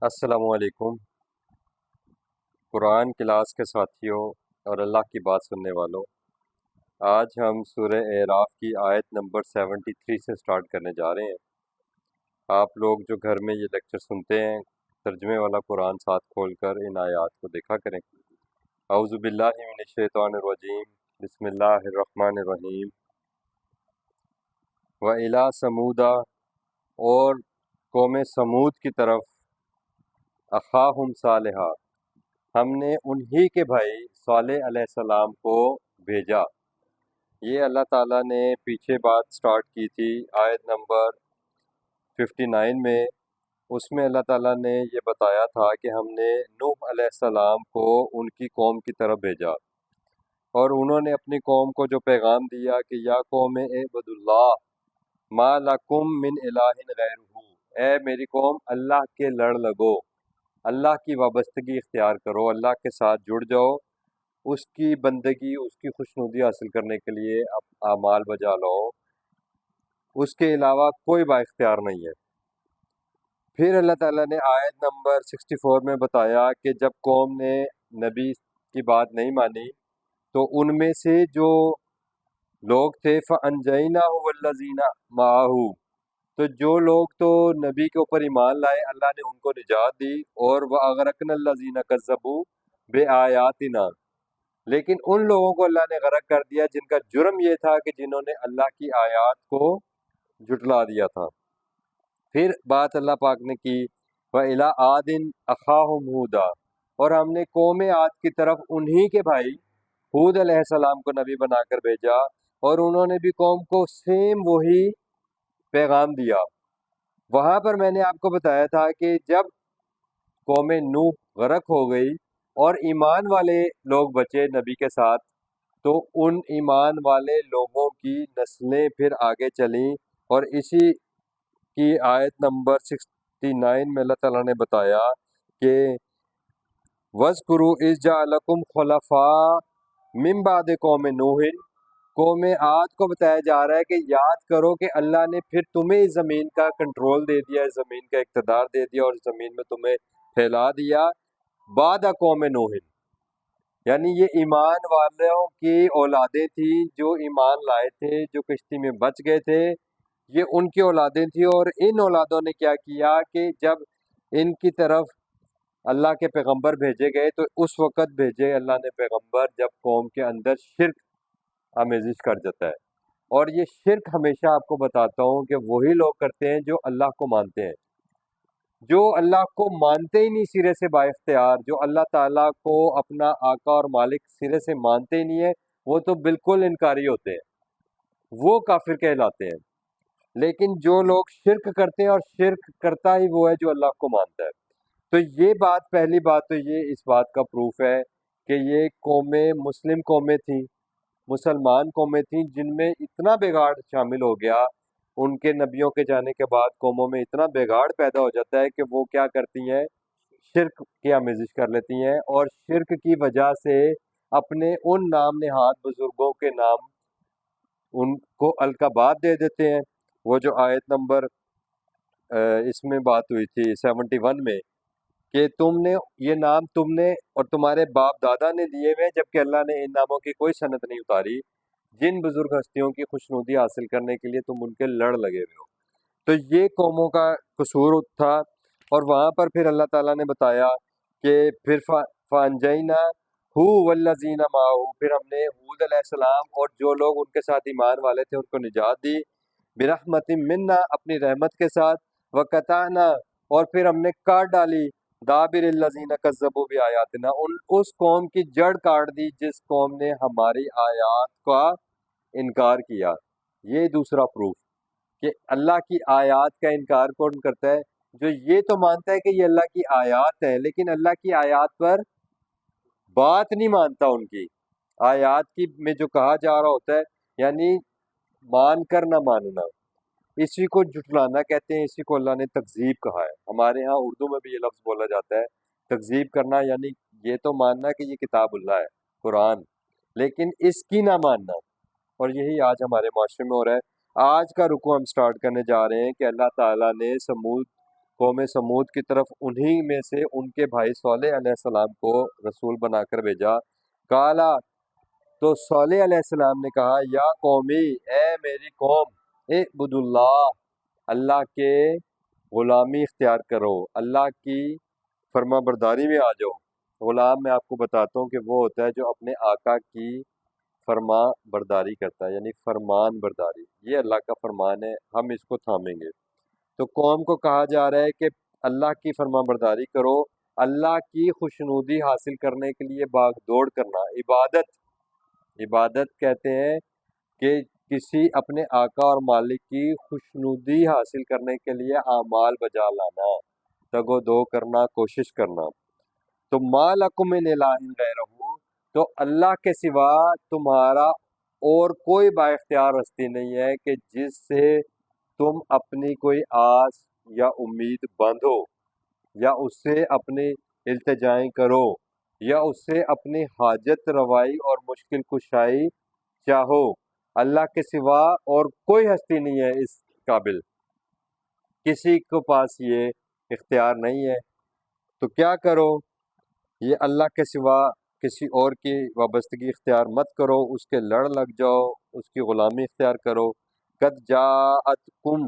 السلام علیکم قرآن کلاس کے ساتھیوں اور اللہ کی بات سننے والوں، آج ہم سورہ اعراف کی آیت نمبر 73 سے سٹارٹ کرنے جا رہے ہیں۔ آپ لوگ جو گھر میں یہ لیکچر سنتے ہیں، ترجمے والا قرآن ساتھ کھول کر ان آیات کو دیکھا کریں۔ اعوذ باللہ من الشیطان الرجیم، بسم اللہ الرحمن الرحیم۔ وَإِلَىٰ ثَمُودَ، اور قوم سمود کی طرف، اخاہم صالحہ، ہم نے انہی کے بھائی صالح علیہ السلام کو بھیجا۔ یہ اللہ تعالیٰ نے پیچھے بات سٹارٹ کی تھی آیت نمبر 59 میں۔ اس میں اللہ تعالیٰ نے یہ بتایا تھا کہ ہم نے نوح علیہ السلام کو ان کی قوم کی طرف بھیجا، اور انہوں نے اپنی قوم کو جو پیغام دیا کہ یا قوم اعبدوا اللہ ما لکم من الہ غیرہ، اے میری قوم اللہ کے لڑ لگو، اللہ کی وابستگی اختیار کرو، اللہ کے ساتھ جڑ جاؤ، اس کی بندگی، اس کی خوشنودی حاصل کرنے کے لیے اعمال بجا لاؤ، اس کے علاوہ کوئی با اختیار نہیں ہے۔ پھر اللہ تعالیٰ نے آیت نمبر 64 میں بتایا کہ جب قوم نے نبی کی بات نہیں مانی تو ان میں سے جو لوگ تھے فَأَنْجَيْنَاهُ وَالَّذِينَ مَعَهُ، تو جو لوگ تو نبی کے اوپر ایمان لائے اللہ نے ان کو نجات دی، اور وَأَغْرَقْنَا الَّذِينَ كَذَّبُوا بِآيَاتِنَا، لیکن ان لوگوں کو اللہ نے غرق کر دیا جن کا جرم یہ تھا کہ جنہوں نے اللہ کی آیات کو جھٹلا دیا تھا۔ پھر بات اللہ پاک نے کی وَإِلَىٰ عَادٍ أَخَاهُمْ هُودًا، اور ہم نے قوم عاد کی طرف انہی کے بھائی ہود علیہ السلام کو نبی بنا کر بھیجا، اور انہوں نے بھی قوم کو سیم وہی پیغام دیا۔ وہاں پر میں نے آپ کو بتایا تھا کہ جب قوم نوح غرق ہو گئی اور ایمان والے لوگ بچے نبی کے ساتھ، تو ان ایمان والے لوگوں کی نسلیں پھر آگے چلیں، اور اسی کی آیت نمبر 69 میں اللہ تعالیٰ نے بتایا کہ وَاذْكُرُوا إِذْ جَعَلَكُمْ خُلَفَاءَ مِن بَعْدِ قَوْمِ نُوحٍ، قوم عاد کو بتایا جا رہا ہے کہ یاد کرو کہ اللہ نے پھر تمہیں اس زمین کا کنٹرول دے دیا، اس زمین کا اقتدار دے دیا، اور اس زمین میں تمہیں پھیلا دیا بعد قوم نوح، یعنی یہ ایمان والوں کی اولادیں تھیں جو ایمان لائے تھے، جو کشتی میں بچ گئے تھے، یہ ان کی اولادیں تھیں۔ اور ان اولادوں نے کیا کیا کہ جب ان کی طرف اللہ کے پیغمبر بھیجے گئے تو اس وقت بھیجے اللہ نے پیغمبر جب قوم کے اندر شرک آمیزش کر جاتا ہے، اور یہ شرک ہمیشہ آپ کو بتاتا ہوں کہ وہی لوگ کرتے ہیں جو اللہ کو مانتے ہیں۔ جو اللہ کو مانتے ہی نہیں سرے سے با اختیار، جو اللہ تعالیٰ کو اپنا آقا اور مالک سرے سے مانتے ہی نہیں ہے، وہ تو بالکل انکاری ہوتے ہیں، وہ کافر کہلاتے ہیں۔ لیکن جو لوگ شرک کرتے ہیں، اور شرک کرتا ہی وہ ہے جو اللہ کو مانتا ہے، تو یہ بات، پہلی بات تو یہ اس بات کا پروف ہے کہ یہ قومیں مسلم قومیں تھیں، مسلمان قومیں تھیں، جن میں اتنا بگاڑ شامل ہو گیا، ان کے نبیوں کے جانے کے بعد قوموں میں اتنا بگاڑ پیدا ہو جاتا ہے کہ وہ کیا کرتی ہیں، شرک کی آمیزش کر لیتی ہیں، اور شرک کی وجہ سے اپنے ان نام نہاد بزرگوں کے نام ان کو القابات دے دیتے ہیں۔ وہ جو آیت نمبر اس میں بات ہوئی تھی 71 میں کہ تم نے یہ نام تم نے اور تمہارے باپ دادا نے دیے ہوئے، جبکہ اللہ نے ان ناموں کی کوئی سند نہیں اتاری، جن بزرگ ہستیوں کی خوشنودی حاصل کرنے کے لیے تم ان کے لڑ لگے ہوئے ہو۔ تو یہ قوموں کا قصور تھا، اور وہاں پر پھر اللہ تعالیٰ نے بتایا کہ پھر فَأَنْجَيْنَاهُ وَالَّذِينَ مَعَهُ، پھر ہم نے ہود علیہ السلام اور جو لوگ ان کے ساتھ ایمان والے تھے ان کو نجات دی، بِرَحْمَةٍ مِنَّا، اپنی رحمت کے ساتھ، وَقَطَعْنَا، اور پھر ہم نے کاٹ ڈالی دابر الذین کذبوا بآیاتنا، اس قوم کی جڑ کاٹ دی جس قوم نے ہماری آیات کا انکار کیا۔ یہ دوسرا پروف کہ اللہ کی آیات کا انکار کون کرتا ہے؟ جو یہ تو مانتا ہے کہ یہ اللہ کی آیات ہے، لیکن اللہ کی آیات پر بات نہیں مانتا، ان کی آیات کی میں جو کہا جا رہا ہوتا ہے، یعنی مان کر نہ ماننا، اسی کو جھٹلانا کہتے ہیں، اسی کو اللہ نے تکذیب کہا ہے۔ ہمارے ہاں اردو میں بھی یہ لفظ بولا جاتا ہے، تکذیب کرنا، یعنی یہ تو ماننا کہ یہ کتاب اللہ ہے، قرآن، لیکن اس کی نہ ماننا، اور یہی آج ہمارے معاشرے میں ہو رہا ہے۔ آج کا رکوع ہم سٹارٹ کرنے جا رہے ہیں کہ اللہ تعالیٰ نے سمود قوم سمود کی طرف انہی میں سے ان کے بھائی صالح علیہ السلام کو رسول بنا کر بھیجا۔ کالا، تو صالح علیہ السلام نے کہا، یا قومی، اے میری قوم، اعبد اللہ، اللہ کے غلامی اختیار کرو، اللہ کی فرما برداری میں آ جاؤ۔ غلام میں آپ کو بتاتا ہوں کہ وہ ہوتا ہے جو اپنے آقا کی فرما برداری کرتا ہے، یعنی فرمان برداری، یہ اللہ کا فرمان ہے، ہم اس کو تھامیں گے۔ تو قوم کو کہا جا رہا ہے کہ اللہ کی فرما برداری کرو، اللہ کی خوشنودی حاصل کرنے کے لیے باغ دوڑ کرنا، عبادت کہتے ہیں کہ کسی اپنے آقا اور مالک کی خوشنودی حاصل کرنے کے لیے اعمال بجا لانا، تگ و دو کرنا، کوشش کرنا۔ تو ما لکم من الہ غیرہ، تو اللہ کے سوا تمہارا اور کوئی با اختیار ہستی نہیں ہے کہ جس سے تم اپنی کوئی آس یا امید باندھو، یا اس سے اپنی التجائیں کرو، یا اس سے اپنی حاجت روائی اور مشکل کشائی چاہو۔ اللہ کے سوا اور کوئی ہستی نہیں ہے اس قابل، کسی کے پاس یہ اختیار نہیں ہے۔ تو کیا کرو، یہ اللہ کے سوا کسی اور کی وابستگی اختیار مت کرو، اس کے لڑ لگ جاؤ، اس کی غلامی اختیار کرو۔ قد جاءتکم،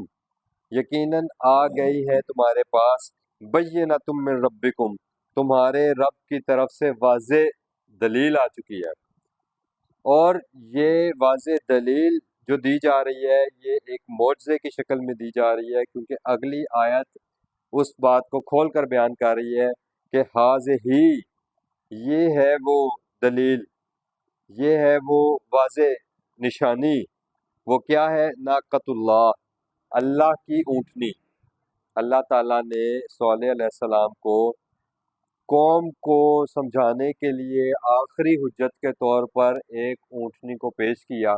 یقیناً آ گئی ہے تمہارے پاس، بینۃ من ربکم، تمہارے رب کی طرف سے واضح دلیل آ چکی ہے۔ اور یہ واضح دلیل جو دی جا رہی ہے یہ ایک معجزے کی شکل میں دی جا رہی ہے، کیونکہ اگلی آیت اس بات کو کھول کر بیان کر رہی ہے کہ حاضہ، یہ ہے وہ دلیل، یہ ہے وہ واضح نشانی۔ وہ کیا ہے؟ ناقۃ اللہ، اللہ کی اونٹنی۔ اللہ تعالیٰ نے صالح علیہ السلام کو قوم کو سمجھانے کے لیے آخری حجت کے طور پر ایک اونٹنی کو پیش کیا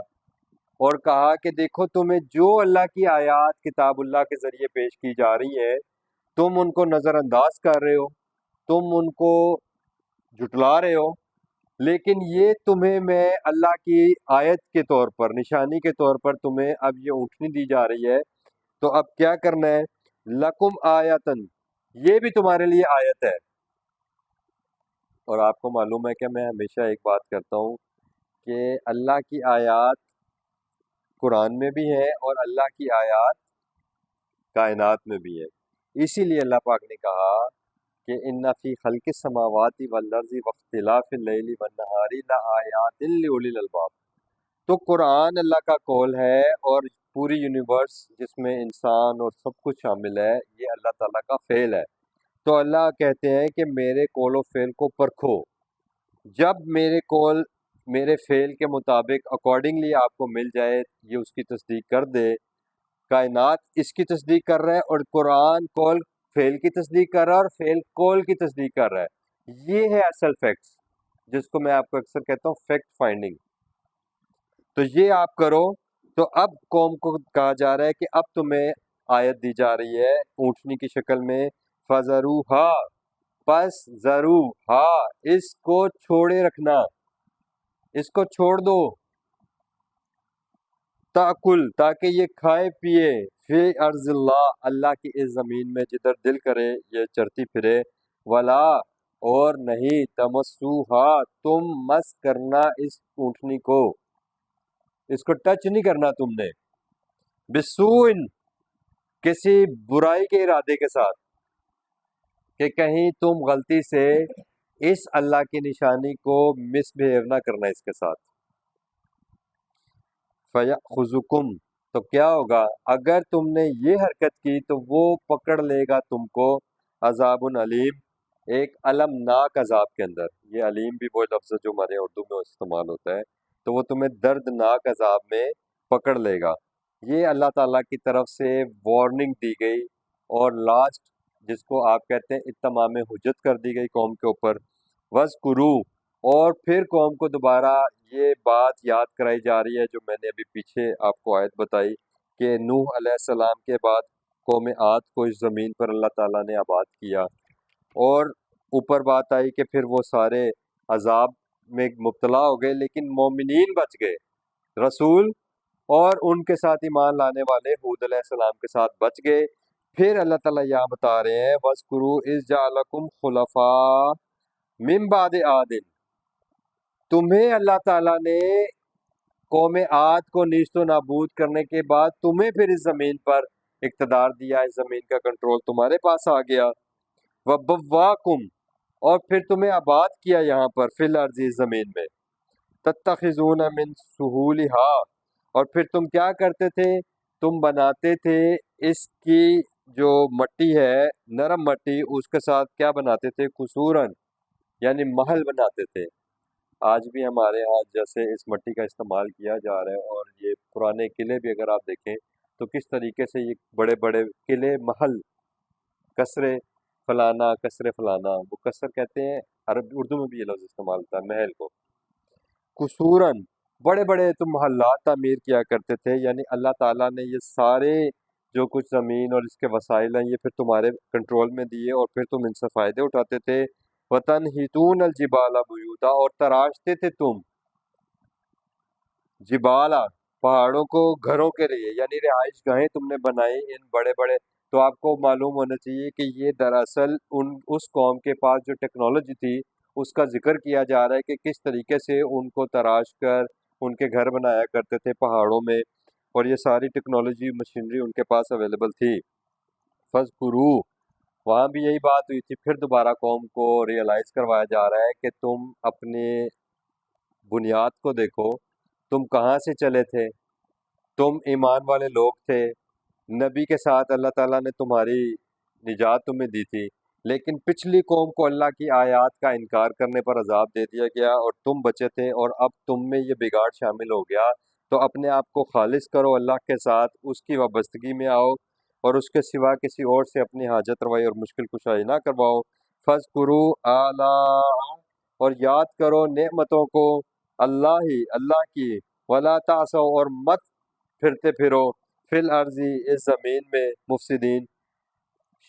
اور کہا کہ دیکھو تمہیں جو اللہ کی آیات کتاب اللہ کے ذریعے پیش کی جا رہی ہیں، تم ان کو نظر انداز کر رہے ہو، تم ان کو جھٹلا رہے ہو، لیکن یہ تمہیں میں اللہ کی آیت کے طور پر، نشانی کے طور پر تمہیں اب یہ اونٹنی دی جا رہی ہے، تو اب کیا کرنا ہے؟ لکم آیتن، یہ بھی تمہارے لیے آیت ہے۔ اور آپ کو معلوم ہے کہ میں ہمیشہ ایک بات کرتا ہوں کہ اللہ کی آیات قرآن میں بھی ہیں اور اللہ کی آیات کائنات میں بھی ہے۔ اسی لیے اللہ پاک نے کہا کہ ان فی خلق السماوات والارض واختلاف اللیل والنہار لآیات لأولی الالباب، تو قرآن اللہ کا قول ہے اور پوری یونیورس جس میں انسان اور سب کچھ شامل ہے یہ اللہ تعالیٰ کا فعل ہے۔ تو اللہ کہتے ہیں کہ میرے قول و فعل کو پرکھو، جب میرے قول میرے فعل کے مطابق اکارڈنگلی آپ کو مل جائے، یہ اس کی تصدیق کر دے، کائنات اس کی تصدیق کر رہا ہے اور قرآن قول فعل کی تصدیق کر رہا ہے اور فعل قول کی تصدیق کر رہا ہے، یہ ہے اصل فیکٹس، جس کو میں آپ کو اکثر کہتا ہوں فیکٹ فائنڈنگ۔ تو یہ آپ کرو۔ تو اب قوم کو کہا جا رہا ہے کہ اب تمہیں آیت دی جا رہی ہے اونٹنی کی شکل میں، فَذَرُوهَا، پس ذَرُوهَا، اس کو چھوڑے رکھنا، اس کو چھوڑ دو، تاکل، تاکہ یہ کھائے پیے، فی ارض اللہ، اللہ کی اس زمین میں جدھر دل کرے یہ چرتی پھرے، ولا، اور نہیں، تمسوہا، تم مس کرنا اس اونٹنی کو، اس کو ٹچ نہیں کرنا تم نے، بسوء، کسی برائی کے ارادے کے ساتھ، کہ کہیں تم غلطی سے اس اللہ کی نشانی کو مس بہیو نہ کرنا اس کے ساتھ۔ فَيَأْخُذُكُمْ، تو کیا ہوگا اگر تم نے یہ حرکت کی تو وہ پکڑ لے گا تم کو، عذاب علیم، ایک المناک عذاب کے اندر۔ یہ علیم بھی وہ لفظ ہے جو ہمارے اردو میں استعمال ہوتا ہے، تو وہ تمہیں دردناک عذاب میں پکڑ لے گا۔ یہ اللہ تعالیٰ کی طرف سے وارننگ دی گئی، اور لاسٹ جس کو آپ کہتے ہیں اتمام حجت کر دی گئی قوم کے اوپر، وَاذْكُرُوا، اور پھر قوم کو دوبارہ یہ بات یاد کرائی جا رہی ہے جو میں نے ابھی پیچھے آپ کو آیت بتائی کہ نوح علیہ السلام کے بعد قوم عاد کو اس زمین پر اللہ تعالیٰ نے آباد کیا، اور اوپر بات آئی کہ پھر وہ سارے عذاب میں مبتلا ہو گئے لیکن مومنین بچ گئے، رسول اور ان کے ساتھ ایمان لانے والے ہود علیہ السلام کے ساتھ بچ گئے۔ پھر اللہ تعالیٰ یہاں بتا رہے ہیں وَاذْكُرُوا إِذْ جَعَلَكُمْ خُلَفَاءَ مِن بَعْدِ عَادٍ، تمہیں اللہ تعالیٰ نے قوم عاد کو نیست و نابود کرنے کے بعد تمہیں پھر اس زمین پر اقتدار دیا، اس زمین کا کنٹرول تمہارے پاس آ گیا۔ وَبَوَّاكُمْ، اور پھر تمہیں آباد کیا یہاں پر فی الارض، اس زمین میں، تتخذون من سہولها، اور پھر تم کیا کرتے تھے، تم بناتے تھے اس کی جو مٹی ہے، نرم مٹی، اس کے ساتھ کیا بناتے تھے، قصوراً، یعنی محل بناتے تھے۔ آج بھی ہمارے ہاں جیسے اس مٹی کا استعمال کیا جا رہا ہے، اور یہ پرانے قلعے بھی اگر آپ دیکھیں تو کس طریقے سے یہ بڑے بڑے قلعے، محل، کسرے فلانا، کسرے فلانا، وہ کسر کہتے ہیں، عرب اردو میں بھی یہ لفظ استعمال ہوتا ہے محل کو، قصوراً، بڑے بڑے تم محلات تعمیر کیا کرتے تھے، یعنی اللہ تعالیٰ نے یہ سارے جو کچھ زمین اور اس کے وسائل ہیں یہ پھر تمہارے کنٹرول میں دیے، اور پھر تم ان سے فائدے اٹھاتے تھے۔ وَتَنْحِتُونَ الْجِبَالَ بُيُوتًا، اور تراشتے تھے تم جبالا، پہاڑوں کو گھروں کے لیے، یعنی رہائش گاہیں تم نے بنائی ان بڑے بڑے۔ تو آپ کو معلوم ہونا چاہیے کہ یہ دراصل اس قوم کے پاس جو ٹیکنالوجی تھی اس کا ذکر کیا جا رہا ہے کہ کس طریقے سے ان کو تراش کر ان کے گھر بنایا کرتے تھے پہاڑوں میں، اور یہ ساری ٹیکنالوجی مشینری ان کے پاس اویلیبل تھی۔ فَاذْكُرُوا، وہاں بھی یہی بات ہوئی تھی، پھر دوبارہ قوم کو ریئلائز کروایا جا رہا ہے کہ تم اپنے بنیاد کو دیکھو، تم کہاں سے چلے تھے، تم ایمان والے لوگ تھے، نبی کے ساتھ اللہ تعالیٰ نے تمہاری نجات تمہیں دی تھی، لیکن پچھلی قوم کو اللہ کی آیات کا انکار کرنے پر عذاب دے دیا گیا اور تم بچے تھے، اور اب تم میں یہ بگاڑ شامل ہو گیا۔ تو اپنے آپ کو خالص کرو اللہ کے ساتھ، اس کی وابستگی میں آؤ، اور اس کے سوا کسی اور سے اپنی حاجت روائی اور مشکل کشائی نہ کرواؤ۔ فَاذْكُرُوا آلَاءَ، اور یاد کرو نعمتوں کو اللہ ہی، اللہ کی، وَلَا تَعْثَوْا، اور مت پھرتے پھرو، فی الارض، اس زمین میں، مفسدین،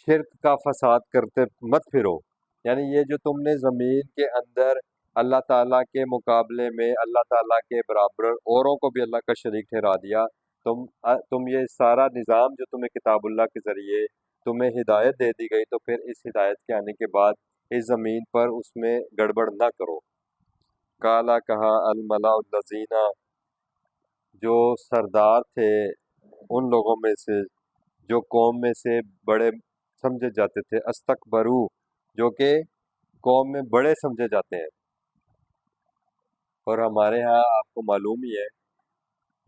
شرک کا فساد کرتے مت پھرو، یعنی یہ جو تم نے زمین کے اندر اللہ تعالیٰ کے مقابلے میں اللہ تعالیٰ کے برابر اوروں کو بھی اللہ کا شریک ٹھہرا دیا، تم یہ سارا نظام جو تمہیں کتاب اللہ کے ذریعے تمہیں ہدایت دے دی گئی، تو پھر اس ہدایت کے آنے کے بعد اس زمین پر اس میں گڑبڑ نہ کرو۔ کالا کہا الملا الذین، جو سردار تھے ان لوگوں میں سے جو قوم میں سے بڑے سمجھے جاتے تھے، استکبرو، جو کہ قوم میں بڑے سمجھے جاتے ہیں، اور ہمارے ہاں آپ کو معلوم ہی ہے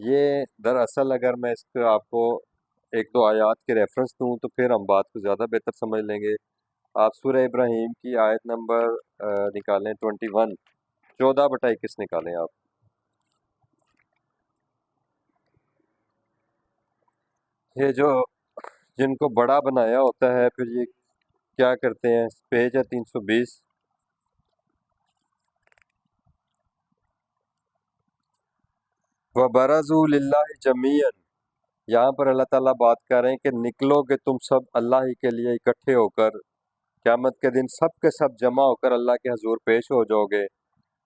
یہ دراصل، اگر میں اس کو آپ کو ایک دو آیات کے ریفرنس دوں تو پھر ہم بات کو زیادہ بہتر سمجھ لیں گے۔ آپ سورہ ابراہیم کی آیت نمبر نکالیں 21، 14/21 نکالیں آپ۔ یہ جو جن کو بڑا بنایا ہوتا ہے پھر یہ کیا کرتے ہیں، پیج ہے 320۔ وَبَرَزُوا لِلَّهِ جَمِيعًا، یہاں پر اللہ تعالیٰ بات کر رہے ہیں کہ نکلو گے تم سب اللہ ہی کے لیے اکٹھے ہو کر، قیامت کے دن سب کے سب جمع ہو کر اللہ کے حضور پیش ہو جاؤ گے۔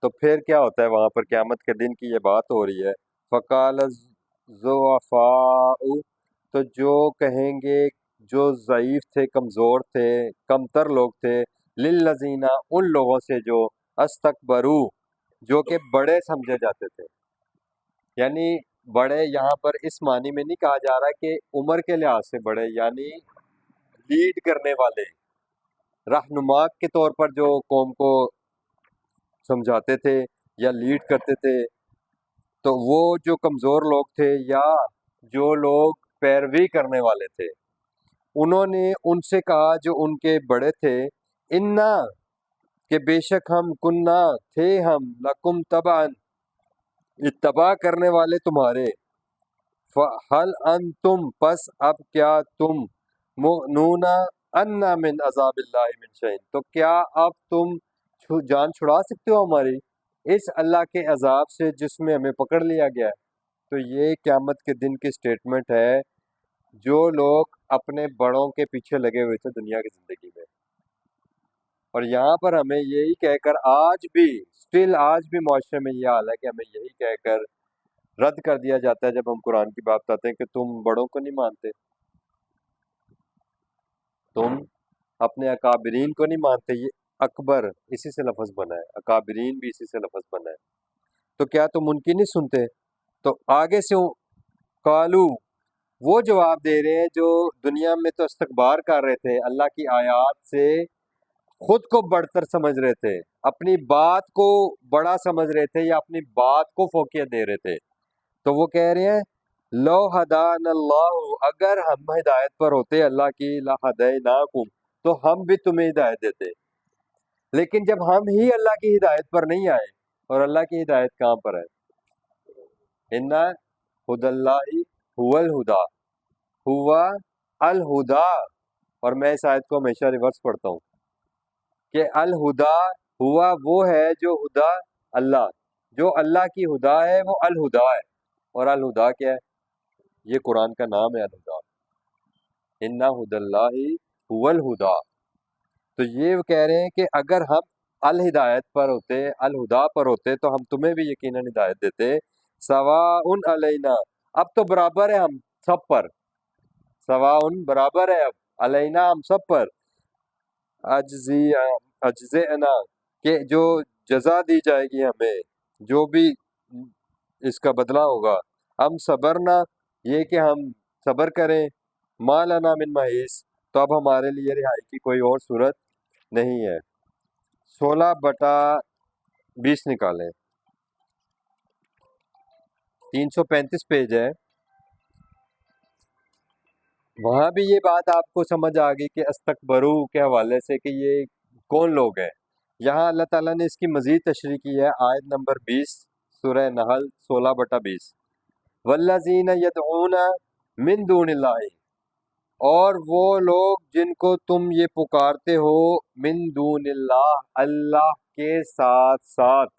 تو پھر کیا ہوتا ہے وہاں پر قیامت کے دن کی یہ بات ہو رہی ہے۔ فَقَالَ الضُّعَفَاءُ، تو جو کہیں گے جو ضعیف تھے، کمزور تھے، کم تر لوگ تھے، للذین، ان لوگوں سے جو استکبرو، جو کہ بڑے سمجھے جاتے تھے، یعنی بڑے یہاں پر اس معنی میں نہیں کہا جا رہا کہ عمر کے لحاظ سے بڑے، یعنی لیڈ کرنے والے، رہنما کے طور پر جو قوم کو سمجھاتے تھے یا لیڈ کرتے تھے، تو وہ جو کمزور لوگ تھے یا جو لوگ پیروی کرنے والے تھے، انہوں نے ان سے کہا جو ان کے بڑے تھے، انا، کہ بے شک ہم، کننا، تھے ہم، لکم تبعا، اتباع کرنے والے تمہارے، فَهَلْ أَنْتُمْ، پس اب کیا تم، مؤمنون انا من عذاب اللہ من شیء، تو کیا اب تم جان چھڑا سکتے ہو ہماری اس اللہ کے عذاب سے جس میں ہمیں پکڑ لیا گیا ہے۔ تو یہ قیامت کے دن کی سٹیٹمنٹ ہے جو لوگ اپنے بڑوں کے پیچھے لگے ہوئے تھے دنیا کی زندگی میں، اور یہاں پر ہمیں یہی کہہ کر آج بھی سٹل آج بھی معاشرے میں یہ حال ہے کہ ہمیں یہی کہہ کر رد کر دیا جاتا ہے جب ہم قرآن کی بات کرتے ہیں کہ تم بڑوں کو نہیں مانتے۔ تم اپنے اکابرین کو نہیں مانتے. یہ اکبر اسی سے لفظ بنا ہے، اکابرین بھی اسی سے لفظ بنا ہے. تو کیا تم ان کی نہیں سنتے؟ تو آگے سے قالو وہ جواب دے رہے ہیں جو دنیا میں تو استکبار کر رہے تھے، اللہ کی آیات سے خود کو بڑھتر سمجھ رہے تھے، اپنی بات کو بڑا سمجھ رہے تھے یا اپنی بات کو فوقیت دے رہے تھے. تو وہ کہہ رہے ہیں لو ہدان اللہ، اگر ہم ہدایت پر ہوتے اللہ کی، لہدیناکم، تو ہم بھی تمہیں ہدایت دیتے. لیکن جب ہم ہی اللہ کی ہدایت پر نہیں آئے، اور اللہ کی ہدایت کہاں پر ہے؟ انا ہد اللہ هو الہدا، ہوا الہدا. اور میں اس آیت کو ہمیشہ ریورس پڑھتا ہوں کہ الہدا ہوا وہ ہے جو ہدا اللہ، جو اللہ کی ہدا ہے وہ الہدا ہے. اور الہدا کیا ہے؟ یہ قرآن کا نام ہے الہدا. انا ہد اللہ هو الہدا. تو یہ وہ کہہ رہے ہیں کہ اگر ہم الہدایت پر ہوتے، الہدا پر ہوتے، تو ہم تمہیں بھی یقیناً ہدایت دیتے. سواء علینا، اب تو برابر ہے ہم سب پر، سواء برابر ہے اب، علینا ہم سب پر، اجزئنا کہ جو جزا دی جائے گی ہمیں، جو بھی اس کا بدلہ ہوگا. ہم صبرنا، یہ کہ ہم صبر کریں، ما لنا من محیص، تو اب ہمارے لیے رہائی کی کوئی اور صورت نہیں ہے. 16/20 نکالیں، 335 پیج ہے. وہاں بھی یہ بات آپ کو سمجھ آ گئی کہ استکبرو کے حوالے سے کہ یہ کون لوگ ہیں. یہاں اللہ تعالیٰ نے اس کی مزید تشریح کی ہے، آیت نمبر 20 سورہ نحل 16/20. والذین یدعون من دون اللہ، اور وہ لوگ جن کو تم یہ پکارتے ہو من دون اللہ، اللہ کے ساتھ ساتھ،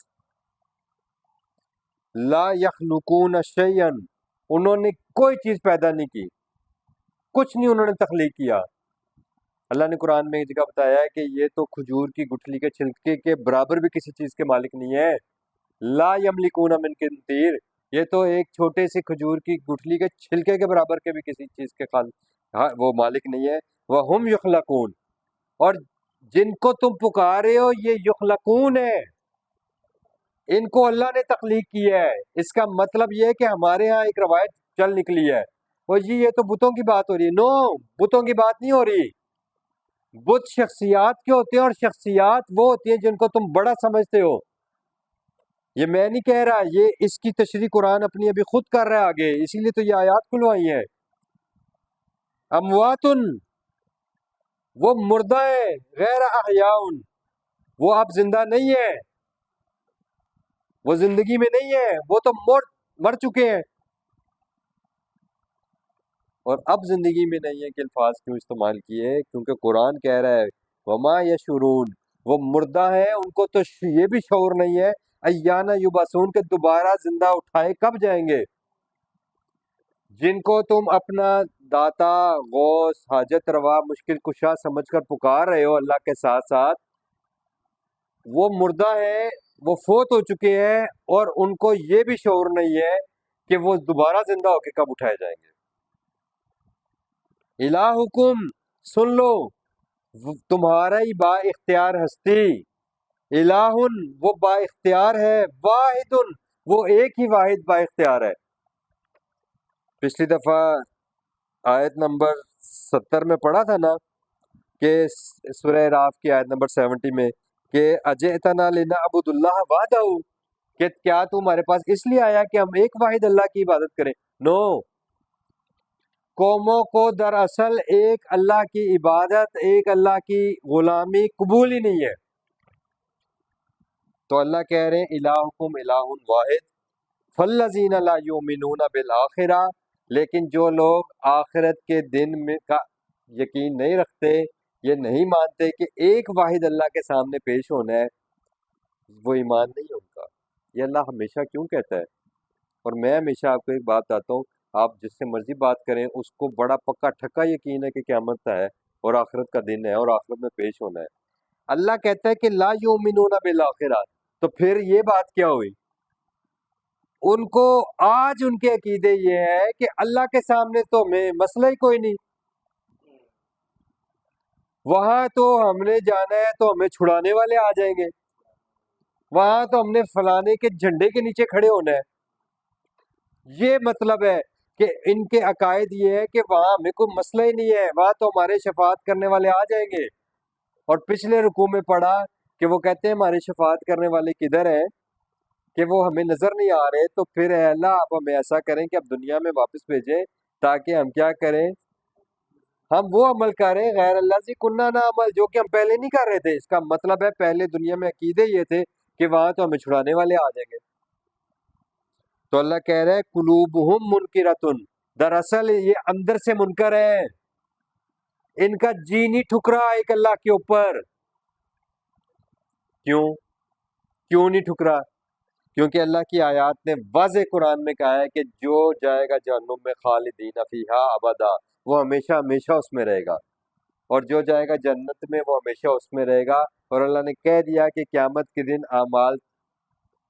لا یخلقون شیئا، انہوں نے کوئی چیز پیدا نہیں کی، کچھ نہیں انہوں نے تخلیق کیا. اللہ نے قرآن میں ایک جگہ بتایا ہے کہ یہ تو کھجور کی گٹھلی کے چھلکے کے برابر بھی کسی چیز کے مالک نہیں ہے. لا یملکون من قنطیر، یہ تو ایک چھوٹے سے کھجور کی گٹھلی کے چھلکے کے برابر کے بھی کسی چیز کے وہ مالک نہیں ہے. وہم یخلقون، اور جن کو تم پکارے ہو یہ یخلقون ہے، ان کو اللہ نے تخلیق کیا ہے. اس کا مطلب یہ ہے کہ ہمارے ہاں ایک روایت چل نکلی ہے، وہ جی یہ تو بتوں کی بات ہو رہی ہے. نو، بتوں کی بات نہیں ہو رہی. بت شخصیات کے ہوتے ہیں، اور شخصیات وہ ہوتی ہیں جن کو تم بڑا سمجھتے ہو. یہ میں نہیں کہہ رہا، یہ اس کی تشریح قرآن اپنی ابھی خود کر رہا ہے آگے، اسی لیے تو یہ آیات کھلوائی ہیں. امواتن، وہ مردہ ہے، غیر احیاء، وہ اب زندہ نہیں ہے، وہ زندگی میں نہیں ہے، وہ تو مر چکے ہیں. اور اب زندگی میں نہیں ہے کہ الفاظ کیوں استعمال کیے؟ کیونکہ قرآن کہہ رہا ہے وما یشعرون، وہ مردہ ہے، ان کو تو یہ بھی شعور نہیں ہے ایانا یبعثون، کہ دوبارہ زندہ اٹھائے کب جائیں گے. جن کو تم اپنا داتا، غوث، حاجت روا، مشکل کشا سمجھ کر پکار رہے ہو اللہ کے ساتھ ساتھ، وہ مردہ ہے، وہ فوت ہو چکے ہیں، اور ان کو یہ بھی شعور نہیں ہے کہ وہ دوبارہ زندہ ہو کے کب اٹھائے جائیں گے. الہکم، سن لو، تمہارا ہی با اختیار ہستی، الہ، وہ با اختیار ہے، واحد، وہ ایک ہی واحد با اختیار ہے. پچھلی دفعہ آیت نمبر 70 میں پڑھا تھا نا کہ سورہ راف کی آیت نمبر 70 میں کہ اجئتنا لنعبد اللہ وحدہ، کہ کیا تو ہمارے پاس اس لیے آیا کہ ہم ایک واحد اللہ کی عبادت کریں؟ نو، قوموں کو دراصل ایک اللہ کی عبادت، ایک اللہ کی غلامی قبول ہی نہیں ہے. تو اللہ کہہ رہے ہیں الہکم الہ واحد، فالذین لا یؤمنون بالآخرہ، لیکن جو لوگ آخرت کے دن میں کا یقین نہیں رکھتے، یہ نہیں مانتے کہ ایک واحد اللہ کے سامنے پیش ہونا ہے، وہ ایمان نہیں ہے ان کا. یہ اللہ ہمیشہ کیوں کہتا ہے؟ اور میں ہمیشہ آپ کو ایک بات بتاتا ہوں، آپ جس سے مرضی بات کریں، اس کو بڑا پکا ٹھکا یقین ہے کہ قیامت ہے اور آخرت کا دن ہے اور آخرت میں پیش ہونا ہے. اللہ کہتا ہے کہ لا یؤمنون بالآخرہ، تو پھر یہ بات کیا ہوئی؟ ان کو آج ان کے عقیدے یہ ہے کہ اللہ کے سامنے تو میں مسئلہ ہی کوئی نہیں. وہاں تو ہم نے جانا ہے تو ہمیں چھڑانے والے آ جائیں گے، وہاں تو ہم نے فلانے کے جھنڈے کے نیچے کھڑے ہونا ہے۔ یہ مطلب ہے کہ ان کے عقائد یہ ہے کہ وہاں ہمیں کوئی مسئلہ ہی نہیں ہے، وہاں تو ہمارے شفاعت کرنے والے آ جائیں گے۔ اور پچھلے رکوع میں پڑھا کہ وہ کہتے ہیں ہماری شفاعت کرنے والے کدھر ہیں، کہ وہ ہمیں نظر نہیں آ رہے، تو پھر اے اللہ آپ ہمیں ایسا کریں کہ اب دنیا میں واپس بھیجیں تاکہ ہم کیا کریں، ہم وہ عمل کریں غیر اللہ سے کنہ نہ عمل جو کہ ہم پہلے نہیں کر رہے تھے۔ اس کا مطلب ہے پہلے دنیا میں عقیدے یہ تھے کہ وہاں تو ہمیں چھڑانے والے آ جائیں گے۔ تو اللہ کہہ رہے قلوبہم منکرتن، دراصل یہ اندر سے منکر ہے، ان کا جی نہیں ٹھک رہا ایک اللہ کے اوپر۔ کیوں کیوں نہیں ٹھک رہا؟ کیونکہ اللہ کی آیات نے واضح قرآن میں کہا ہے کہ جو جائے گا جہنم میں خالدین فیہا ابدا، وہ ہمیشہ ہمیشہ اس میں رہے گا، اور جو جائے گا جنت میں وہ ہمیشہ اس میں رہے گا۔ اور اللہ نے کہہ دیا کہ قیامت کے دن اعمال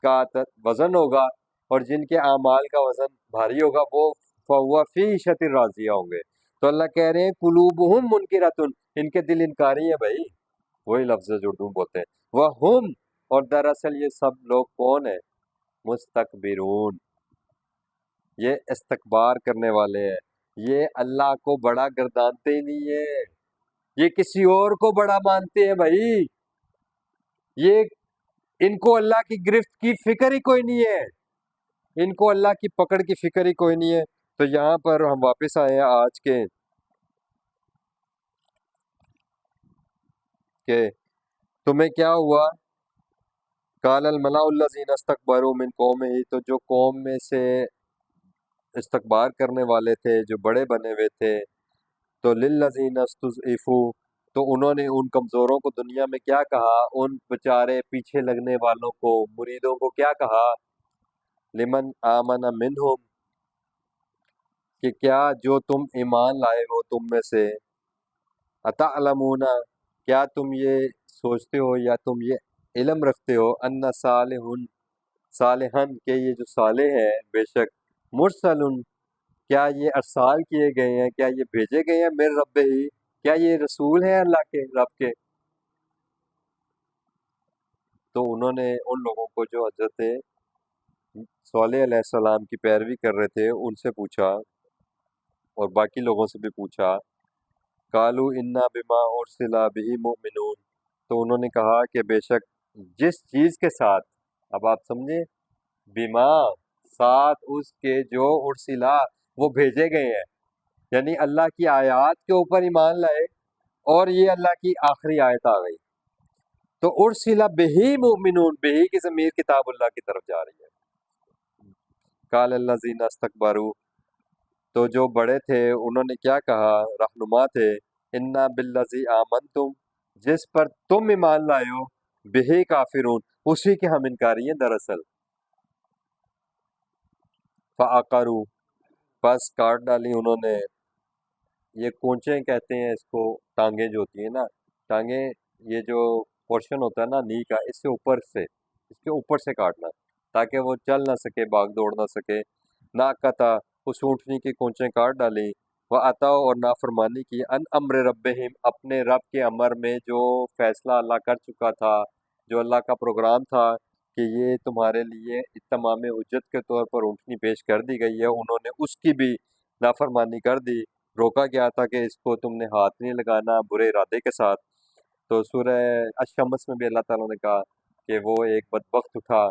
کا وزن ہوگا، اور جن کے اعمال کا وزن بھاری ہوگا وہ فہو فی عیشۃ راضیہ ہوں گے۔ تو اللہ کہہ رہے ہیں قلوبہم منکرتن، ان کے دل انکاری ہیں بھائی، وہی لفظ جو اردو میں بولتے ہیں وہم، اور دراصل یہ سب لوگ کون ہیں؟ مستکبرون، یہ استکبار کرنے والے ہیں، یہ اللہ کو بڑا گردانتے ہی نہیں ہے، یہ کسی اور کو بڑا مانتے ہیں بھائی، یہ ان کو اللہ کی گرفت کی فکر ہی کوئی نہیں ہے، ان کو اللہ کی پکڑ کی فکر ہی کوئی نہیں ہے۔ تو یہاں پر ہم واپس آئے ہیں آج کے کہ تمہیں کیا ہوا، قال الملأ الذین استکبروا من قومہ، تو جو قوم میں سے استکبار کرنے والے تھے، جو بڑے بنے ہوئے تھے، تو للذین استضعفوا، تو انہوں نے ان کمزوروں کو دنیا میں کیا کہا، ان بیچارے پیچھے لگنے والوں کو، مریدوں کو کیا کہا، لمن آمن منہم، کہ کیا جو تم ایمان لائے ہو تم میں سے، اتعلمون، کیا تم یہ سوچتے ہو یا تم یہ علم رکھتے ہو، ان صالحن، کہ یہ جو صالح ہے بے شک، مرسل، کیا یہ ارسال کیے گئے ہیں، کیا یہ بھیجے گئے ہیں میرے رب ہی، کیا یہ رسول ہیں اللہ کے رب کے۔ تو انہوں نے ان لوگوں کو جو حضرت صالح علیہ السلام کی پیروی کر رہے تھے ان سے پوچھا، اور باقی لوگوں سے بھی پوچھا، قالوا انا بما ارسل به مؤمنون، تو انہوں نے کہا کہ بے شک جس چیز کے ساتھ، اب آپ سمجھے، بما، ساتھ اس کے، جو ارسلا، وہ بھیجے گئے ہیں، یعنی اللہ کی آیات کے اوپر ایمان لائے، اور یہ اللہ کی آخری آیت آ گئی، تو ارسلا بہی مؤمنون، بہی کی ضمیر کتاب اللہ کی طرف جا رہی ہے۔ قال الذین استکبروا، تو جو بڑے تھے انہوں نے کیا کہا، رہنما تھے، انا بالذی آمنتم، جس پر تم ایمان لائے ہو، بہی کافرون، اسی کے ہم انکاری ہیں دراصل، فعقروا، بس کاٹ ڈالی انہوں نے، یہ کونچیں کہتے ہیں اس کو، ٹانگیں جو ہوتی ہیں نا، ٹانگیں، یہ جو پورشن ہوتا ہے نا نی کا، اس سے اوپر سے، اس کے اوپر سے کاٹنا تاکہ وہ چل نہ سکے، باغ دوڑ نہ سکے، ناقتا، اس اونٹنی کی کونچیں کاٹ ڈالی، وہ عطا، اور نافرمانی کی، ان امر ربہم، اپنے رب کے امر میں، جو فیصلہ اللہ کر چکا تھا، جو اللہ کا پروگرام تھا کہ یہ تمہارے لیے اتمام حجت کے طور پر اونٹنی پیش کر دی گئی ہے، انہوں نے اس کی بھی نافرمانی کر دی، روکا گیا تھا کہ اس کو تم نے ہاتھ نہیں لگانا برے ارادے کے ساتھ۔ تو سورہ الشمس میں بھی اللہ تعالیٰ نے کہا کہ وہ ایک بدبخت اٹھا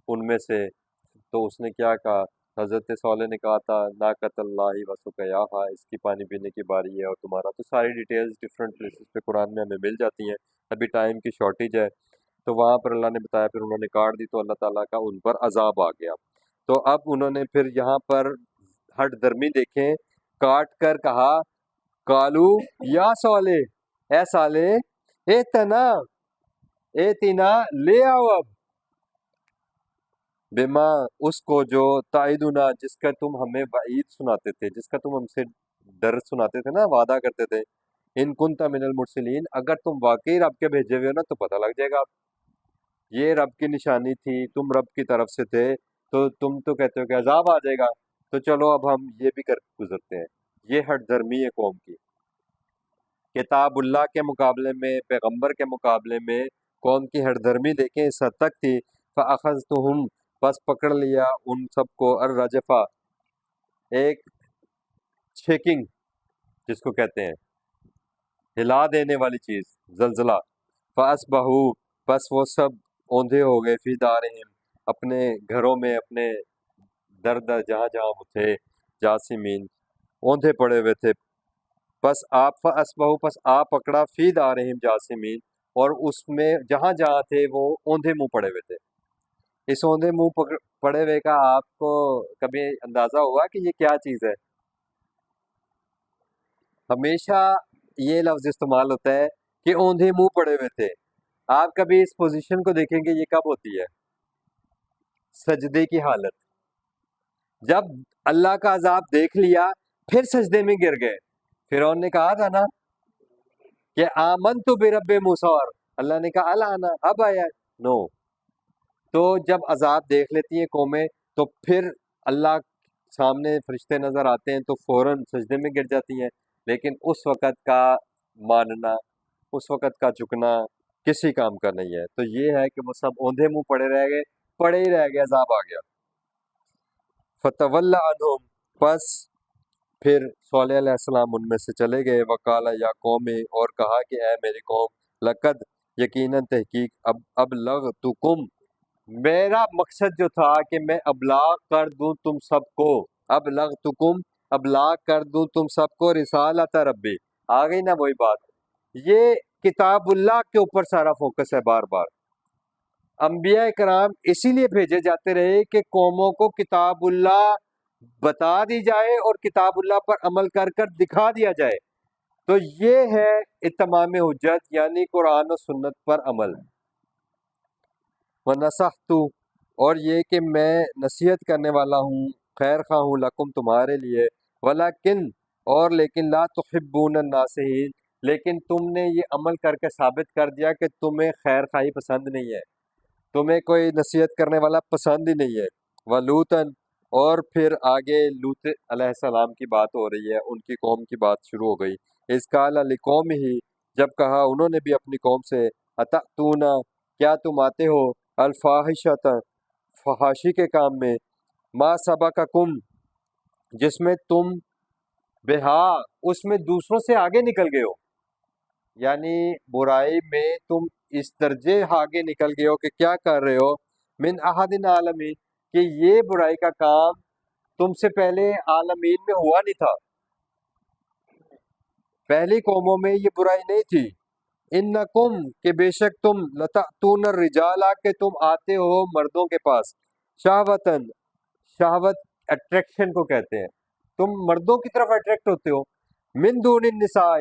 ان میں سے، تو اس نے کیا کہا، حضرت صالح نے کہا تھا ناقۃ اللہ و سقیاہا، اس کی پانی پینے کی باری ہے اور تمہارا، تو ساری ڈیٹیلز ڈفرینٹ پلیسز پہ قرآن میں ہمیں مل جاتی ہیں، ابھی ٹائم کی شارٹیج ہے، تو وہاں پر اللہ نے بتایا، پھر انہوں نے کاٹ دی تو اللہ تعالیٰ کا ان پر عذاب آ گیا۔ تو اب انہوں نے پھر یہاں پر ہٹ درمی دیکھیں، کاٹ کر کہا، کالو یا صالح، اے صالح، اے تنا، اے تینا، لے آؤ اب، بما، اس کو، جو تعیدنا، جس کا تم ہمیں وعید سناتے تھے، جس کا تم ہم سے ڈر سناتے تھے نا، وعدہ کرتے تھے، ان کنت من المرسلین، اگر تم واقعی رب کے بھیجے ہوئے ہو نا تو پتہ لگ جائے گا، یہ رب کی نشانی تھی، تم رب کی طرف سے تھے، تو تم تو کہتے ہو کہ عذاب آ جائے گا، تو چلو اب ہم یہ بھی کر گزرتے ہیں۔ یہ ہٹ درمی ہے قوم کی کتاب اللہ کے مقابلے میں، پیغمبر کے مقابلے میں قوم کی ہردرمی دیکھیں اس حد تک تھی۔ فَأَخَذْتُهُمْ پس پکڑ لیا ان سب کو، الرجفہ ایک شیکنگ جس کو کہتے ہیں ہلا دینے والی چیز، زلزلہ۔ فَأَصْبَحُوا پس وہ سب اوندھے ہو گئے، فی دارہم اپنے گھروں میں، اپنے در در جہاں جہاں وہ تھے، جاسمین اوندھے پڑے ہوئے تھے۔ پس آپ فَأَصْبَحُوا پس آپ پکڑا، فی دارہم جاسمین اور اس میں جہاں جہاں تھے وہ اوندھے منہ پڑے ہوئے تھے۔ اس اوندھے منہ پڑے ہوئے کا آپ کو کبھی اندازہ ہوا کہ یہ کیا چیز ہے؟ ہمیشہ یہ لفظ استعمال ہوتا ہے کہ اوندھے منہ پڑے ہوئے تھے۔ آپ کبھی اس پوزیشن کو دیکھیں گے، یہ کب ہوتی ہے؟ سجدے کی حالت، جب اللہ کا عذاب دیکھ لیا پھر سجدے میں گر گئے۔ فرعون نے کہا تھا نا کہ آمنت برب موسیٰ، اللہ نے کہا الانا، اب آیا نو۔ تو جب عذاب دیکھ لیتی ہیں قومیں تو پھر اللہ سامنے فرشتے نظر آتے ہیں تو فوراً سجدے میں گر جاتی ہیں، لیکن اس وقت کا ماننا، اس وقت کا جھکنا کسی کام کا نہیں ہے۔ تو یہ ہے کہ وہ سب اوندھے منہ پڑے رہ گئے، پڑے ہی رہ گئے، عذاب آ گیا۔ فتولی عنہم پس پھر صالح علیہ السلام ان میں سے چلے گئے، وقال یا قوم اور کہا کہ اے میری قوم، لقد یقیناً تحقیق ابلغتکم میرا مقصد جو تھا کہ میں ابلاغ کر دوں تم سب کو، ابلغتکم ابلاغ کر دوں تم سب کو، رسالت ربی آ گئی نا وہی بات۔ یہ کتاب اللہ کے اوپر سارا فوکس ہے بار بار۔ انبیاء کرام اسی لیے بھیجے جاتے رہے کہ قوموں کو کتاب اللہ بتا دی جائے اور کتاب اللہ پر عمل کر کر دکھا دیا جائے۔ تو یہ ہے اتمام حجت، یعنی قرآن و سنت پر عمل۔ وَنَصَحْتُ اور یہ کہ میں نصیحت کرنے والا ہوں، خیر خواہ ہوں، لکم تمہارے لیے، ولیکن اور لیکن لا تحبون الناصحین لیکن تم نے یہ عمل کر کے ثابت کر دیا کہ تمہیں خیر خواہی پسند نہیں ہے، تمہیں کوئی نصیحت کرنے والا پسند ہی نہیں ہے۔ وَلُوطًا اور پھر آگے لوط علیہ السلام کی بات ہو رہی ہے، ان کی قوم کی بات شروع ہو گئی۔ اذ قال لقومہ جب کہا انہوں نے بھی اپنی قوم سے، اتأتون کیا تم آتے ہو، الفاحشۃ فحاشی کے کام میں، ما سبقکم جس میں تم بہا اس میں دوسروں سے آگے نکل گئے ہو، یعنی برائی میں تم اس درجے آگے نکل گئے ہو کہ کیا کر رہے ہو، من احد عالمین کہ یہ برائی کا کام تم سے پہلے عالمین میں ہوا نہیں تھا، پہلی قوموں میں یہ برائی نہیں تھی۔ انکم کہ بے شک تم، لتأتون الرجال کہ تم آتے ہو مردوں کے پاس، شہوتاً شہوت اٹریکشن کو کہتے ہیں، تم مردوں کی طرف اٹریکٹ ہوتے ہو، من دون النساء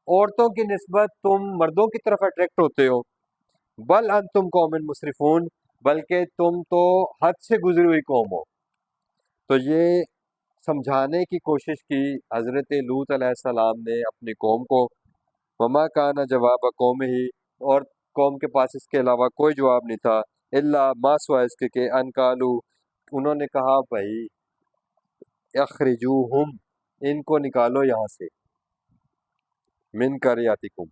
عورتوں کی نسبت تم مردوں کی طرف اٹریکٹ ہوتے ہو، بل انتم قوم مسرفون بلکہ تم تو حد سے گزری ہوئی قوم ہو۔ تو یہ سمجھانے کی کوشش کی حضرت لوط علیہ السلام نے اپنی قوم کو، وما کان جواب قوم ہی اور قوم کے پاس اس کے علاوہ کوئی جواب نہیں تھا، الا ما سوائے اس کے کہ ان قالو انہوں نے کہا بھائی اخرجوہم ان کو نکالو یہاں سے، من قریاتکم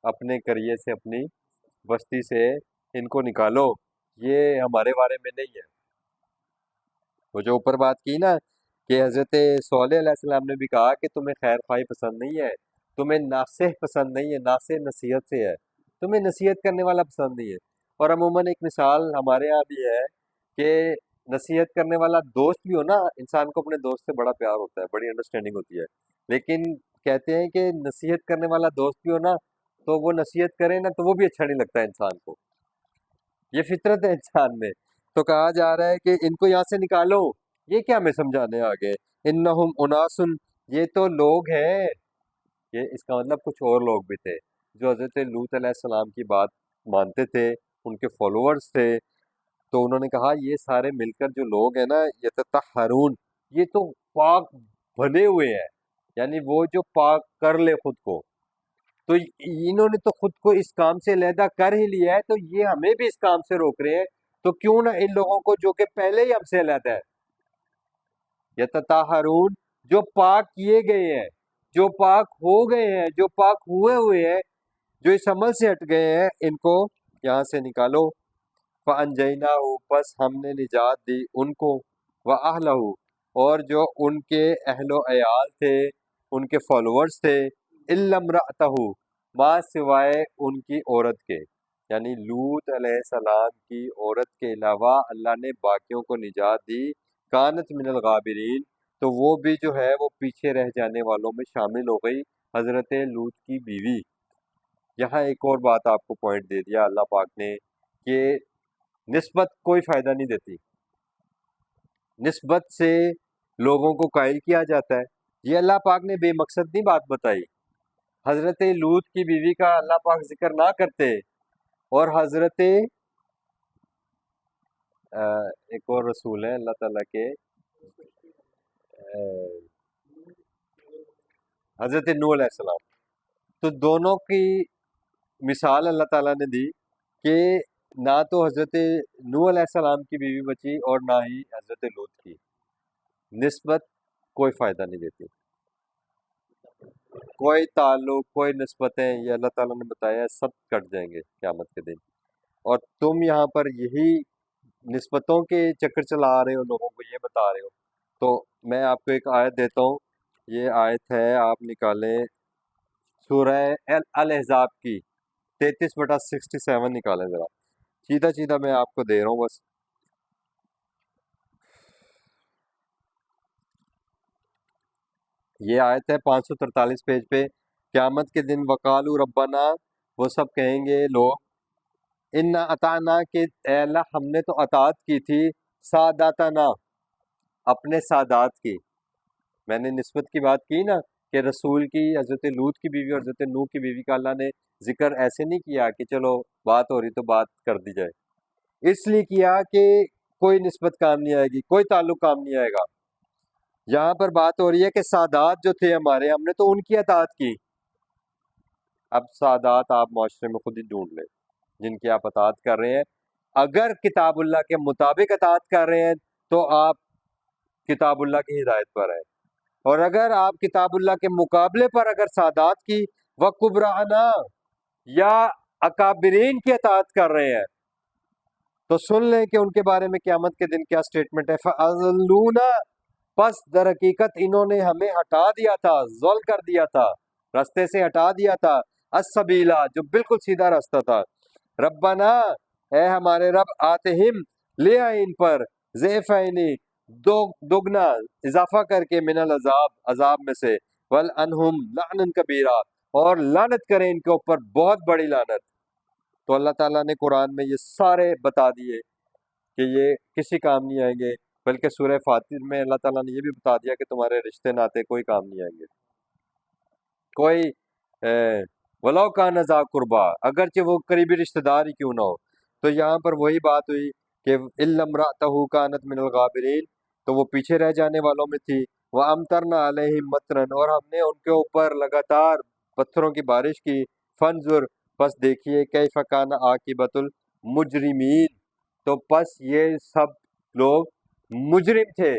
اپنے قریے سے، اپنی بستی سے ان کو نکالو، یہ ہمارے بارے میں نہیں ہے۔ وہ جو اوپر بات کی نا کہ حضرت صالح علیہ السلام نے بھی کہا کہ تمہیں خیر خواہی پسند نہیں ہے، تمہیں ناصح پسند نہیں ہے، ناصح نصیحت سے ہے، تمہیں نصیحت کرنے والا پسند نہیں ہے۔ اور عموماً ایک مثال ہمارے یہاں بھی ہے کہ نصیحت کرنے والا دوست بھی ہو نا، انسان کو اپنے دوست سے بڑا پیار ہوتا ہے، بڑی انڈرسٹینڈنگ ہوتی ہے، لیکن کہتے ہیں کہ نصیحت کرنے والا دوست بھی ہو نا تو وہ نصیحت کرے نا تو وہ بھی اچھا نہیں لگتا ہے انسان کو، یہ فطرت ہے انسان میں۔ تو کہا جا رہا ہے کہ ان کو یہاں سے نکالو، یہ کیا ہمیں سمجھانے آگے، انہم اناسن یہ تو لوگ ہیں، یہ اس کا مطلب کچھ اور لوگ بھی تھے جو حضرت لوط علیہ السلام کی بات مانتے تھے، ان کے فالوورز تھے۔ تو انہوں نے کہا یہ سارے مل کر جو لوگ ہیں نا یتطہرون یہ تو پاک بنے ہوئے ہیں، یعنی وہ جو پاک کر لے خود کو، تو انہوں نے تو خود کو اس کام سے علیحدہ کر ہی لیا ہے، تو یہ ہمیں بھی اس کام سے روک رہے ہیں، تو کیوں نہ ان لوگوں کو جو کہ پہلے ہی ہم سے علیحدہ ہے، یتطہرون جو پاک کیے گئے ہیں، جو پاک ہو گئے ہیں، جو پاک ہوئے ہیں، جو اس عمل سے ہٹ گئے ہیں، ان کو یہاں سے نکالو۔ فَأَنْجَيْنَاهُ پس ہم نے نجات دی ان کو، وَأَهْلَهُ اور جو ان کے اہل و عیال تھے، ان کے فالوورز تھے، إِلَّا امْرَأَتَهُ ما سوائے ان کی عورت کے، یعنی لوط علیہ السلام کی عورت کے علاوہ اللہ نے باقیوں کو نجات دی۔ کانت من الغابرین تو وہ بھی جو ہے وہ پیچھے رہ جانے والوں میں شامل ہو گئی، حضرت لوط کی بیوی۔ یہاں ایک اور بات آپ کو پوائنٹ دے دیا اللہ پاک نے کہ نسبت کوئی فائدہ نہیں دیتی، نسبت سے لوگوں کو قائل کیا جاتا ہے۔ یہ اللہ پاک نے بے مقصد نہیں بات بتائی۔ حضرت لوط کی بیوی کا اللہ پاک ذکر نہ کرتے اور حضرت ایک اور رسول ہے اللہ تعالیٰ کے، حضرت نوح علیہ السلام، تو دونوں کی مثال اللہ تعالیٰ نے دی کہ نہ تو حضرت نوح علیہ السلام کی بیوی بچی اور نہ ہی حضرت لوط کی۔ نسبت کوئی فائدہ نہیں دیتی، کوئی تعلق، کوئی نسبتیں، یہ اللہ تعالیٰ نے بتایا سب کٹ جائیں گے قیامت کے دن۔ اور تم یہاں پر یہی نسبتوں کے چکر چلا رہے ہو، لوگوں کو یہ بتا رہے ہو۔ تو میں آپ کو ایک آیت دیتا ہوں، یہ آیت ہے، آپ نکالیں سورہ الاحزاب کی 33/67 نکالیں ذرا، سیدھا سیدھا میں آپ کو دے رہا ہوں بس۔ یہ آیت ہے 543 پیج پہ۔ قیامت کے دن وقالو ربنا وہ سب کہیں گے لوگ، انا اطعنا کہ اے اللہ ہم نے تو اطاعت کی تھی، ساداتنا اپنے سادات کی۔ میں نے نسبت کی بات کی نا کہ رسول کی، حضرت لوط کی بیوی اور حضرت نوح کی بیوی کا اللہ نے ذکر ایسے نہیں کیا کہ چلو بات ہو رہی تو بات کر دی جائے، اس لیے کیا کہ کوئی نسبت کام نہیں آئے گی، کوئی تعلق کام نہیں آئے گا۔ یہاں پر بات ہو رہی ہے کہ سادات جو تھے ہمارے، ہم نے تو ان کی اطاعت کی۔ اب سادات آپ معاشرے میں خود ہی ڈھونڈ لیں جن کی آپ اطاعت کر رہے ہیں۔ اگر کتاب اللہ کے مطابق اطاعت کر رہے ہیں تو آپ کتاب اللہ کی ہدایت پر ہیں، اور اگر آپ کتاب اللہ کے مقابلے پر اگر سادات کی وقبرانا یا اکابرین کی اطاعت کر رہے ہیں تو سن لیں کہ ان کے بارے میں قیامت کے دن کیا سٹیٹمنٹ ہے۔ فَأَضَلُّونَا پس در حقیقت انہوں نے ہمیں ہٹا دیا تھا، ضل کر دیا تھا، راستے سے ہٹا دیا تھا، السبیلا جو بالکل سیدھا راستہ تھا۔ ربنا اے ہمارے رب، آتہم لے آئے ان پر ضعفین دوگنا اضافہ کر کے من العذاب عذاب میں سے، ولعنہم لعنا کبیرا اور لعنت کریں ان کے اوپر بہت بڑی لعنت۔ تو اللہ تعالیٰ نے قرآن میں یہ سارے بتا دیے کہ یہ کسی کام نہیں آئیں گے، بلکہ سورہ فاتر میں اللہ تعالیٰ نے یہ بھی بتا دیا کہ تمہارے رشتے ناتے کوئی کام نہیں آئیں گے، کوئی ولو کان ذا قربا اگرچہ وہ قریبی رشتہ دار ہی کیوں نہ ہو۔ تو یہاں پر وہی بات ہوئی کہ الا امرأتہ کانت من الغابرین تو وہ پیچھے رہ جانے والوں میں تھی، وامطرنا علیہم مطرن اور ہم نے ان کے اوپر لگاتار پتھروں کی بارش کی، فانظر پس دیکھیے کیف کان عاقبۃ المجرمین تو پس یہ سب لوگ مجرم تھے۔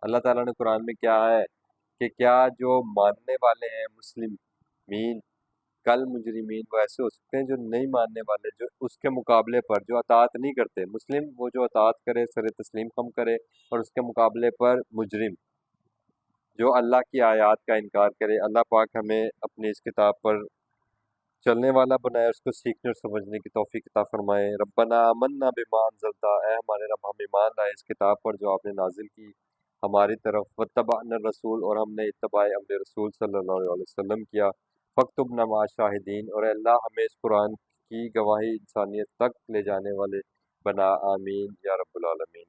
اللہ تعالیٰ نے قرآن میں کیا ہے کہ کیا جو ماننے والے ہیں مسلمین کل مجرمین وہ ایسے ہو سکتے ہیں جو نہیں ماننے والے، جو اس کے مقابلے پر جو اطاعت نہیں کرتے، مسلم وہ جو اطاعت کرے، سر تسلیم خم کرے، اور اس کے مقابلے پر مجرم جو اللہ کی آیات کا انکار کرے۔ اللہ پاک ہمیں اپنی اس کتاب پر چلنے والا بنائے، اس کو سیکھنے اور سمجھنے کی توفیق عطا فرمائے۔ ربنا آمنا بما انزلتا اے ہمارے رب ہم ایمان لائے اس کتاب پر جو آپ نے نازل کی ہماری طرف، واتبعنا الرسول اور ہم نے اتباع امر رسول صلی اللہ علیہ وسلم کیا، فاکتبنا مع الشاہدین اور اے اللہ ہمیں اس قرآن کی گواہی انسانیت تک لے جانے والے بنا، آمین یا رب العالمین۔